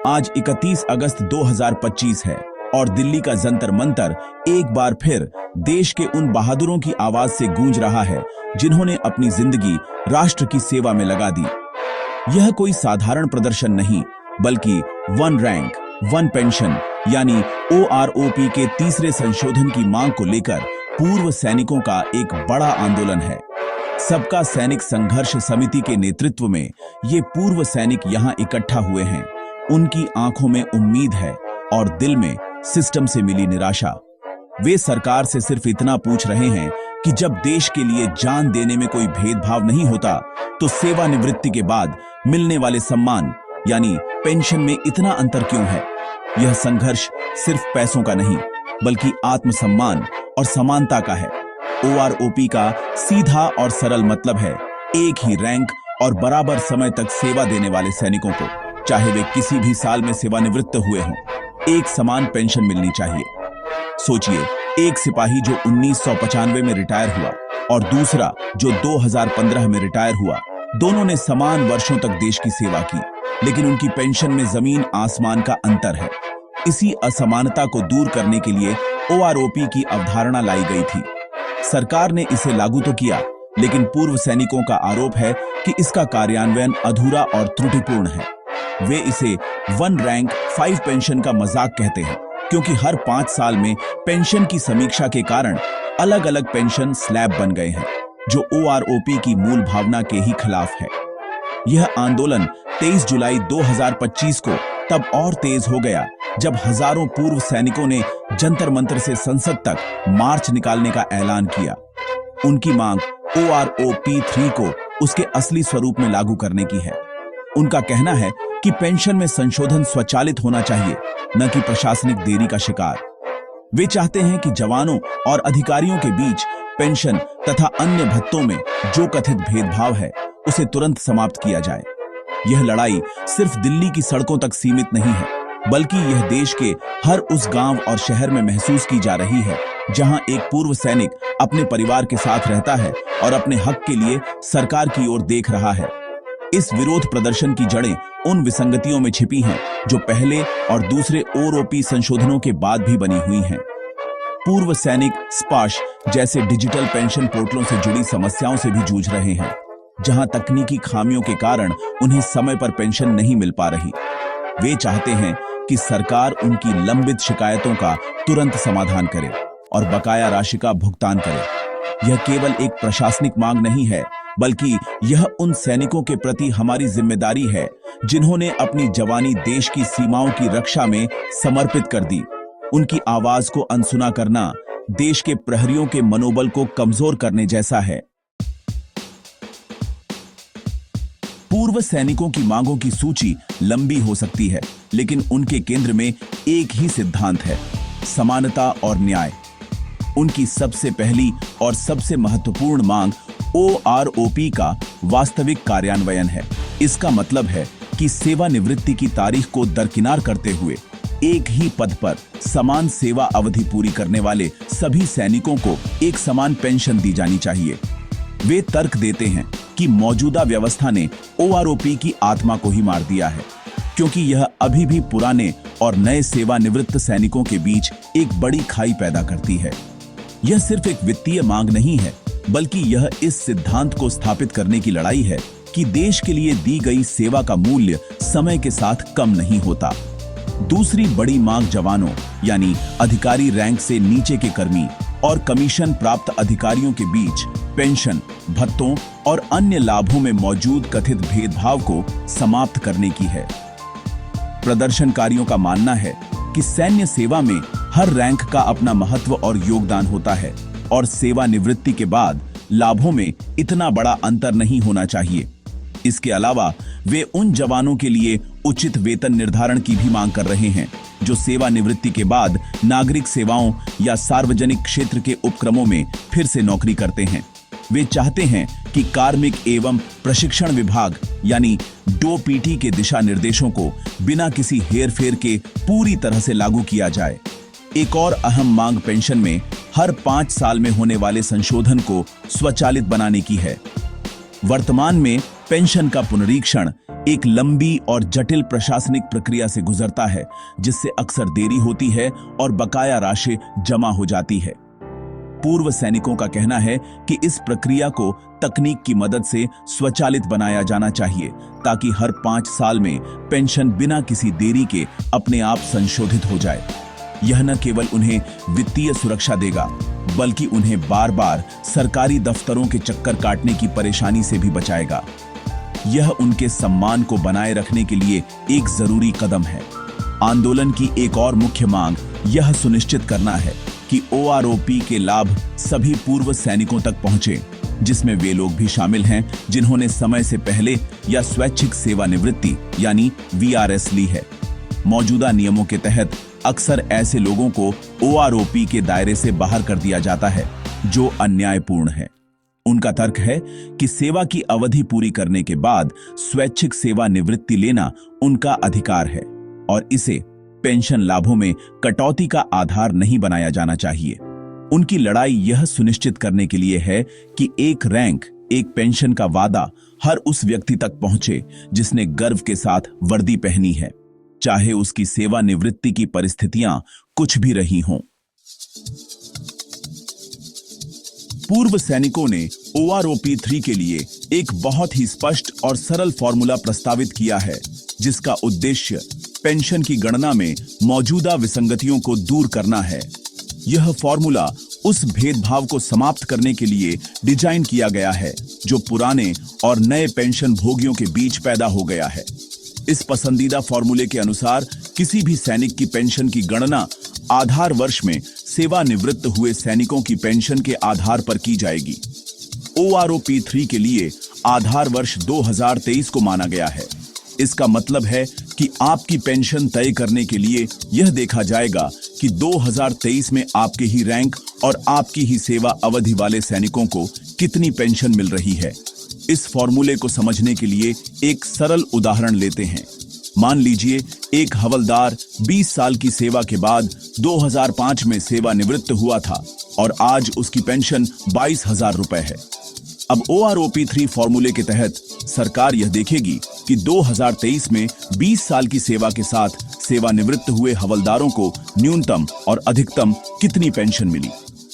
आज 31 अगस्त 2025 है और दिल्ली का जंतर मंतर एक बार फिर देश के उन बहादुरों की आवाज से गूंज रहा है जिन्होंने अपनी जिंदगी राष्ट्र की सेवा में लगा दी। यह कोई साधारण प्रदर्शन नहीं, बल्कि वन रैंक वन पेंशन यानी OROP के तीसरे संशोधन की मांग को लेकर पूर्व सैनिकों का एक बड़ा आंदोलन है। सबका सैनिक संघर्ष समिति के नेतृत्व में ये पूर्व सैनिक यहाँ इकट्ठा हुए हैं। उनकी आंखों में उम्मीद है और दिल में सिस्टम से मिली निराशा। वे सरकार से सिर्फ इतना पूछ रहे हैं कि जब देश के लिए जान देने में कोई भेदभाव नहीं होता, तो सेवानिवृत्ति के बाद मिलने वाले सम्मान यानी पेंशन में इतना अंतर क्यों है। यह संघर्ष सिर्फ पैसों का नहीं, बल्कि आत्मसम्मान और समानता का है। OROP का सीधा और सरल मतलब है एक ही रैंक और बराबर समय तक सेवा देने वाले सैनिकों को, चाहे वे किसी भी साल में सेवानिवृत्त हुए हों, एक समान पेंशन मिलनी चाहिए। सोचिए, एक सिपाही जो 1995 में रिटायर हुआ और दूसरा जो 2015 में रिटायर हुआ, दोनों ने समान वर्षों तक देश की सेवा की, लेकिन उनकी पेंशन में जमीन आसमान का अंतर है। इसी असमानता को दूर करने के लिए OROP की अवधारणा लाई गई थी। सरकार ने इसे लागू तो किया, लेकिन पूर्व सैनिकों का आरोप है कि इसका कार्यान्वयन अधूरा और त्रुटिपूर्ण है। वे इसे वन रैंक 5 पेंशन का मजाक कहते हैं, क्योंकि हर 5 साल में पेंशन की समीक्षा के कारण अलग अलग पेंशन स्लैब बन गए हैं, जो OROP की मूल भावना के ही खिलाफ है। यह आंदोलन 23 जुलाई 2025 को तब और तेज हो गया जब हजारों पूर्व सैनिकों ने जंतर मंतर से संसद तक मार्च निकालने का ऐलान किया। उनकी मांग OROP 3 को उसके असली स्वरूप में लागू करने की है। उनका कहना है कि पेंशन में संशोधन स्वचालित होना चाहिए, न कि प्रशासनिक देरी का शिकार। वे चाहते हैं कि जवानों और अधिकारियों के बीच पेंशन तथा अन्य भत्तों में जो कथित भेदभाव है, उसे तुरंत समाप्त किया जाए। यह लड़ाई सिर्फ दिल्ली की सड़कों तक सीमित नहीं है, बल्कि यह देश के हर उस गांव और शहर में महसूस की जा रही है जहां एक पूर्व सैनिक अपने परिवार के साथ रहता है और अपने हक के लिए सरकार की ओर देख रहा है। इस विरोध प्रदर्शन की जड़ें उन विसंगतियों में छिपी हैं जो पहले और दूसरे OROP संशोधनों के बाद भी बनी हुई हैं। पूर्व सैनिक स्पाश जैसे डिजिटल पेंशन पोर्टलों से जुड़ी समस्याओं से भी जूझ रहे हैं, जहां तकनीकी खामियों के कारण उन्हें समय पर पेंशन नहीं मिल पा रही। वे चाहते हैं कि सरकार उनकी लंबित शिकायतों का तुरंत समाधान करे और बकाया राशि का भुगतान करे। यह केवल एक प्रशासनिक मांग नहीं है, बल्कि यह उन सैनिकों के प्रति हमारी जिम्मेदारी है जिन्होंने अपनी जवानी देश की सीमाओं की रक्षा में समर्पित कर दी। उनकी आवाज को अनसुना करना देश के प्रहरियों के मनोबल को कमजोर करने जैसा है। पूर्व सैनिकों की मांगों की सूची लंबी हो सकती है, लेकिन उनके केंद्र में एक ही सिद्धांत है, समानता और न्याय। उनकी सबसे पहली और सबसे महत्वपूर्ण मांग OROP का वास्तविक कार्यान्वयन है। इसका मतलब है कि सेवानिवृत्ति की तारीख को दरकिनार करते हुए एक ही पद पर समान सेवा अवधि पूरी करने वाले सभी सैनिकों को एक समान पेंशन दी जानी चाहिए। वे तर्क देते हैं कि मौजूदा व्यवस्था ने OROP की आत्मा को ही मार दिया है, क्योंकि यह अभी भी पुराने और नए सेवानिवृत्त सैनिकों के बीच एक बड़ी खाई पैदा करती है। यह सिर्फ एक वित्तीय मांग नहीं है, बल्कि यह इस सिद्धांत को स्थापित करने की लड़ाई है कि देश के लिए दी गई सेवा का मूल्य समय के साथ कम नहीं होता। दूसरी बड़ी मांग जवानों यानी अधिकारी रैंक से नीचे के कर्मी और कमीशन प्राप्त अधिकारियों के बीच पेंशन, भत्तों और अन्य लाभों में मौजूद कथित भेदभाव को समाप्त करने की है। प्रदर्शनकारियों का मानना है कि सैन्य सेवा में हर रैंक का अपना महत्व और योगदान होता है और सेवानिवृत्ति के बाद लाभों में इतना बड़ा अंतर नहीं होना चाहिए। इसके अलावा वे उन जवानों के लिए उचित वेतन निर्धारण की भी मांग कर रहे हैं जो सेवानिवृत्ति के बाद नागरिक सेवाओं या सार्वजनिक क्षेत्र के उपक्रमों में फिर से नौकरी करते हैं। वे चाहते हैं कि कार्मिक एवं प्रशिक्षण विभाग यानी DOPT के दिशा निर्देशों को बिना किसी हेरफेर के पूरी तरह से लागू किया जाए। एक और अहम मांग पेंशन में हर 5 साल में होने वाले संशोधन को स्वचालित बनाने की है। वर्तमान में पेंशन का पुनरीक्षण एक लंबी और जटिल प्रशासनिक प्रक्रिया से गुजरता है, जिससे अक्सर देरी होती है और बकाया राशि जमा हो जाती है। पूर्व सैनिकों का कहना है कि इस प्रक्रिया को तकनीक की मदद से स्वचालित बनाया जाना चाहिए, ताकि हर 5 साल में पेंशन बिना किसी देरी के अपने आप संशोधित हो जाए। यह न केवल उन्हें वित्तीय सुरक्षा देगा, बल्कि उन्हें बार बार सरकारी दफ्तरों के चक्कर काटने की परेशानी से भी बचाएगा। यह उनके सम्मान को बनाए रखने के लिए एक जरूरी कदम है। आंदोलन की एक और मुख्य मांग यह सुनिश्चित करना है कि OROP के लाभ सभी पूर्व सैनिकों तक पहुंचे, जिसमें वे लोग भी शामिल हैं जिन्होंने समय से पहले या स्वैच्छिक सेवानिवृत्ति यानी VRS ली है। मौजूदा नियमों के तहत अक्सर ऐसे लोगों को OROP के दायरे से बाहर कर दिया जाता है, जो अन्यायपूर्ण है। उनका तर्क है कि सेवा की अवधि पूरी करने के बाद स्वैच्छिक सेवानिवृत्ति लेना उनका अधिकार है और इसे पेंशन लाभों में कटौती का आधार नहीं बनाया जाना चाहिए। उनकी लड़ाई यह सुनिश्चित करने के लिए है कि एक रैंक, एक पेंशन का वादा हर उस व्यक्ति तक पहुंचे जिसने गर्व के साथ वर्दी पहनी है, चाहे उसकी सेवानिवृत्ति की परिस्थितियां कुछ भी रही हों। पूर्व सैनिकों ने OROP 3 के लिए एक बहुत ही स्पष्ट और सरल फॉर्मूला प्रस्तावित किया है, जिसका उद्देश्य पेंशन की गणना में मौजूदा विसंगतियों को दूर करना है। यह फॉर्मूला उस भेदभाव को समाप्त करने के लिए डिजाइन किया गया है जो पुराने और नए पेंशन भोगियों के बीच पैदा हो गया है। इस पसंदीदा फॉर्मूले के अनुसार किसी भी सैनिक की पेंशन की गणना आधार वर्ष में सेवानिवृत्त हुए सैनिकों की पेंशन के आधार पर की जाएगी। OROP 3 के लिए आधार वर्ष 2023 को माना गया है। इसका मतलब है कि आपकी पेंशन तय करने के लिए यह देखा जाएगा कि 2023 में आपके ही रैंक और आपकी ही सेवा अवधि वाले सैनिकों को कितनी पेंशन मिल रही है। इस फॉर्मूले को समझने के लिए एक सरल उदाहरण लेते हैं। मान लीजिए एक हवलदार 20 साल की सेवा के बाद 2005 में सेवानिवृत्त हुआ था और आज उसकी पेंशन 22,000 रुपए है। अब OROP 3 फॉर्मूले के तहत सरकार यह देखेगी कि 2023 में 20 साल की सेवा के साथ सेवानिवृत्त हुए हवलदारों को न्यूनतम और अधिकतम कितनी पेंशन मिली।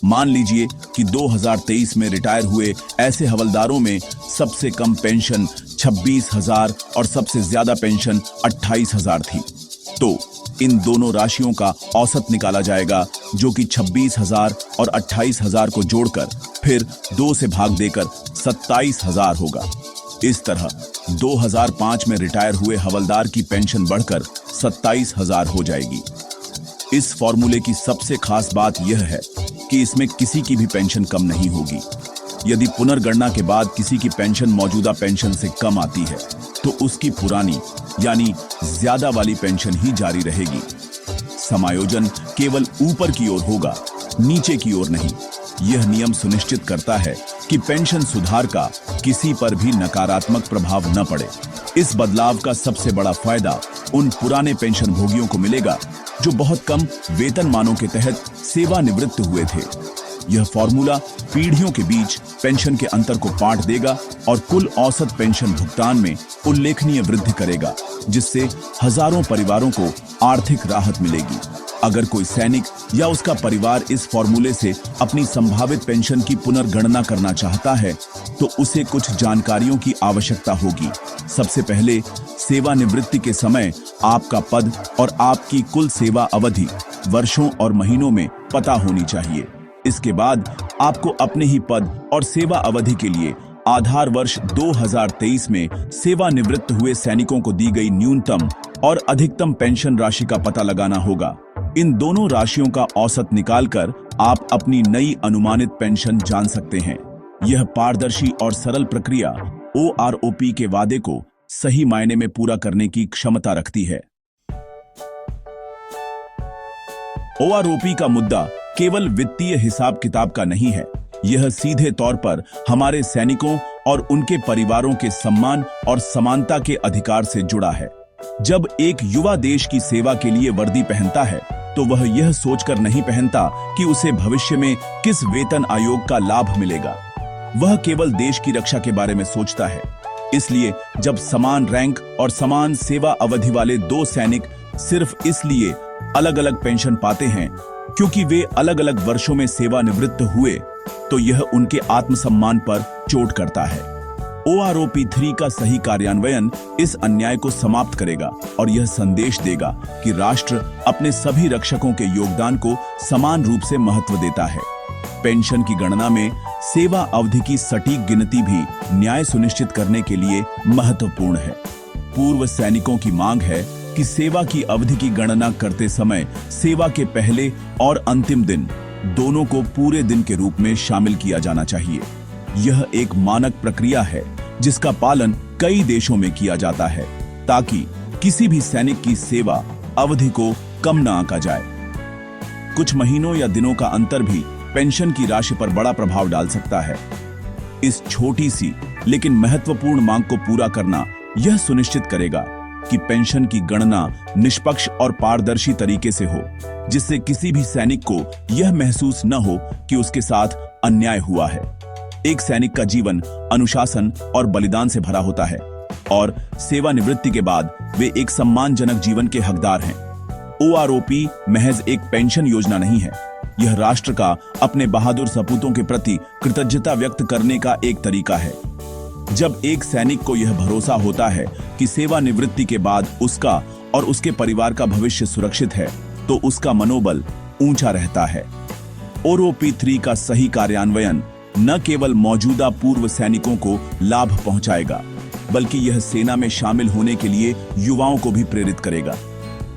मान लीजिए कि 2023 में रिटायर हुए ऐसे हवलदारों में सबसे कम पेंशन 26,000 और सबसे ज्यादा पेंशन 28,000 थी। तो इन दोनों राशियों का औसत निकाला जाएगा, जो कि 26,000 और 28,000 को जोड़कर फिर 2 से भाग देकर 27,000 होगा। इस तरह 2005 में रिटायर हुए हवलदार की पेंशन बढ़कर 27,000 हो जाएगी। इस फॉर्मूले की सबसे खास बात यह है कि इसमें किसी की भी पेंशन कम नहीं होगी। यदि पुनर्गणना के बाद किसी की पेंशन मौजूदा पेंशन से कम आती है, तो उसकी पुरानी यानी ज्यादा वाली पेंशन ही जारी रहेगी। समायोजन केवल ऊपर की ओर होगा, नीचे की ओर नहीं। यह नियम सुनिश्चित करता है कि पेंशन सुधार का किसी पर भी नकारात्मक प्रभाव न पड़े। इस बदलाव का सबसे बड़ा फायदा उन पुराने पेंशन भोगियों को मिलेगा जो बहुत कम वेतनमानों के तहत सेवानिवृत्त हुए थे। यह फॉर्मूला पीढ़ियों के बीच पेंशन के अंतर को पाट देगा और कुल औसत पेंशन भुगतान में उल्लेखनीय वृद्धि करेगा, जिससे हजारों परिवारों को आर्थिक राहत मिलेगी। अगर कोई सैनिक या उसका परिवार इस फॉर्मूले से अपनी संभावित पेंशन की पुनर्गणना करना चाहता है, तो उसे कुछ जानकारियों की आवश्यकता होगी। सबसे पहले, सेवानिवृत्ति के समय आपका पद और आपकी कुल सेवा अवधि वर्षों और महीनों में पता होनी चाहिए। इसके बाद आपको अपने ही पद और सेवा अवधि के लिए आधार वर्ष 2023 में सेवानिवृत्त हुए सैनिकों को दी गई न्यूनतम और अधिकतम पेंशन राशि का पता लगाना होगा। इन दोनों राशियों का औसत निकालकर आप अपनी नई अनुमानित पेंशन जान सकते हैं। यह पारदर्शी और सरल प्रक्रिया OROP के वादे को सही मायने में पूरा करने की क्षमता रखती है। OROP का मुद्दा केवल वित्तीय हिसाब किताब का नहीं है। यह सीधे तौर पर हमारे सैनिकों और उनके परिवारों के सम्मान और समानता के अधिकार से जुड़ा है। जब एक युवा देश की सेवा के लिए वर्दी पहनता है, तो वह यह सोचकर नहीं पहनता कि उसे भविष्य में किस वेतन आयोग का लाभ मिलेगा। वह केवल देश की रक्षा के बारे में सोचता है। इसलिए जब समान रैंक और समान सेवा अवधि वाले दो सैनिक सिर्फ इसलिए अलग अलग पेंशन पाते हैं क्योंकि वे अलग अलग वर्षों में सेवानिवृत्त हुए, तो यह उनके आत्मसम्मान पर चोट करता है। OROP 3 का सही कार्यान्वयन इस अन्याय को समाप्त करेगा और यह संदेश देगा कि राष्ट्र अपने सभी रक्षकों के योगदान को समान रूप से महत्व देता है। पेंशन की गणना में सेवा अवधि की सटीक गिनती भी न्याय सुनिश्चित करने के लिए महत्वपूर्ण है। पूर्व सैनिकों की मांग है कि सेवा की अवधि की गणना करते समय सेवा के पहले और अंतिम दिन दोनों को पूरे दिन के रूप में शामिल किया जाना चाहिए। यह एक मानक प्रक्रिया है जिसका पालन कई देशों में किया जाता है ताकि किसी भी सैनिक की सेवा अवधि को कम न आंका जाए। कुछ महीनों या दिनों का अंतर भी पेंशन की राशि पर बड़ा प्रभाव डाल सकता है। इस छोटी सी लेकिन महत्वपूर्ण मांग को पूरा करना यह सुनिश्चित करेगा कि पेंशन की गणना निष्पक्ष और पारदर्शी तरीके से हो, जिससे किसी भी सैनिक को यह महसूस न हो कि उसके साथ अन्याय हुआ है। एक सैनिक का जीवन अनुशासन और बलिदान से भरा होता है और सेवानिवृत्ति के बाद वे एक सम्मानजनक जीवन के हकदार हैं। OROP महज एक पेंशन योजना नहीं है, यह राष्ट्र का अपने बहादुर सपूतों के प्रति कृतज्ञता व्यक्त करने का एक तरीका है। जब एक सैनिक को यह भरोसा होता है कि सेवानिवृत्ति के बाद उसका और उसके परिवार का भविष्य सुरक्षित है, तो उसका मनोबल ऊंचा रहता है। OROP 3 का सही कार्यान्वयन न केवल मौजूदा पूर्व सैनिकों को लाभ पहुंचाएगा, बल्कि यह सेना में शामिल होने के लिए युवाओं को भी प्रेरित करेगा।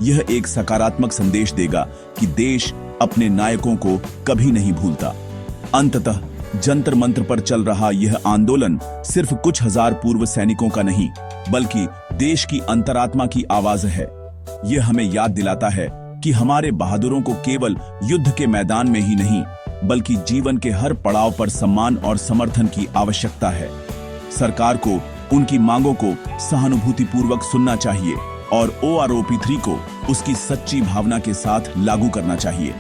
यह एक सकारात्मक संदेश देगा कि देश अपने नायकों को कभी नहीं भूलता। अंततः जंतर मंत्र पर चल रहा यह आंदोलन सिर्फ कुछ हजार पूर्व सैनिकों का नहीं, बल्कि देश की अंतरात्मा की आवाज है। यह हमें याद दिलाता है कि हमारे बहादुरों को केवल युद्ध के मैदान में ही नहीं, बल्कि जीवन के हर पड़ाव पर सम्मान और समर्थन की आवश्यकता है। सरकार को उनकी मांगों को सहानुभूतिपूर्वक सुनना चाहिए और OROP 3 को उसकी सच्ची भावना के साथ लागू करना चाहिए।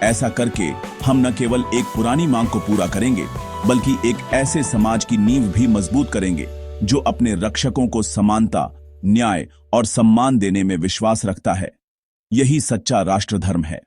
ऐसा करके हम न केवल एक पुरानी मांग को पूरा करेंगे, बल्कि एक ऐसे समाज की नींव भी मजबूत करेंगे जो अपने रक्षकों को समानता, न्याय और सम्मान देने में विश्वास रखता है। यही सच्चा राष्ट्र धर्म है।